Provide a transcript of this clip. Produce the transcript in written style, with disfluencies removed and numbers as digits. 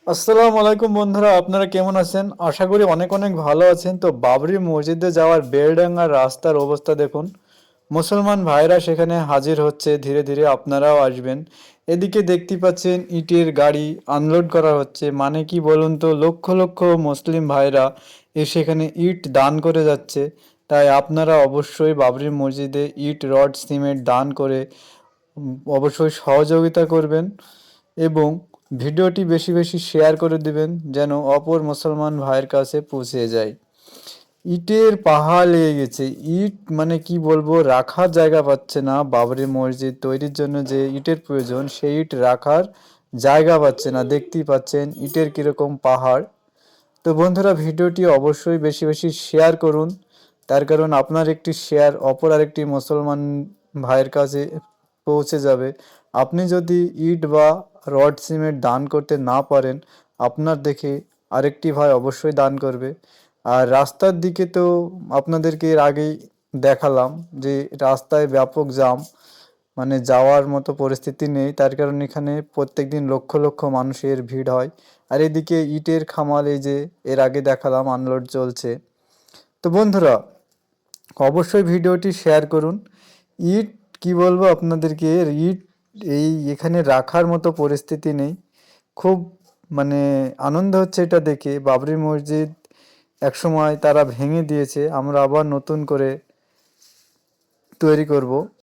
আসসালামু আলাইকুম বন্ধুরা, আপনারা কেমন আছেন? আশা করি অনেক অনেক ভালো আছেন। তো বাবরি মসজিদে যাওয়ার বেলডাঙ্গা রাস্তার অবস্থা দেখুন। মুসলমান ভাইরা সেখানে হাজির হচ্ছে, ধীরে ধীরে আপনারাও আসবেন। এদিকে দেখতে পাচ্ছেন ইটের গাড়ি আনলোড করা হচ্ছে। মানে কি বলুন তো, লক্ষ লক্ষ মুসলিম ভাইরা সেখানে ইট দান করে যাচ্ছে। তাই আপনারা অবশ্যই বাবরি মসজিদে ইট, রড, সিমেন্ট দান করে অবশ্যই সহযোগিতা করবেন এবং ভিডিওটি বেশি বেশি শেয়ার করে দিবেন যেন অপর মুসলমান ভাইয়ের কাছে পৌঁছে যায়। ইটের পাহাড় লেগে গেছে। ইট মানে কি বলবো, রাখার জায়গা পাচ্ছে না। বাবরি মসজিদ তৈরির জন্য যে ইটের প্রয়োজন, সেই ইট রাখার জায়গা পাচ্ছে না। দেখতেই পাচ্ছেন ইটের কিরকম পাহাড়। তো বন্ধুরা, ভিডিওটি অবশ্যই বেশি বেশি শেয়ার করুন। তার কারণ আপনার একটি শেয়ার অপর আরেকটি মুসলমান ভাইয়ের কাছে পৌঁছে যাবে। আপনি যদি ইট বা রড সিমেন্ট দান করতে না পারেন, আপনার দেখে আরেকটি ভাই অবশ্যই দান করবে। আর রাস্তার দিকে তো আপনাদেরকে এর আগেই দেখালাম যে রাস্তায় ব্যাপক জাম, মানে যাওয়ার মতো পরিস্থিতি নেই। তার কারণ এখানে প্রত্যেকদিন লক্ষ লক্ষ মানুষের ভিড় হয়। আর এদিকে ইটের খামার, এই যে এর আগে দেখালাম, আনলোড চলছে। তো বন্ধুরা, অবশ্যই ভিডিওটি শেয়ার করুন। ইট কি বলবো আপনাদেরকে, ইট এই এখানে রাখার মতো পরিস্থিতি নেই। খুব মানে আনন্দ হচ্ছে এটা দেখে। বাবরি মসজিদ একসময় তারা ভেঙে দিয়েছে, আমরা আবার নতুন করে তৈরি করব।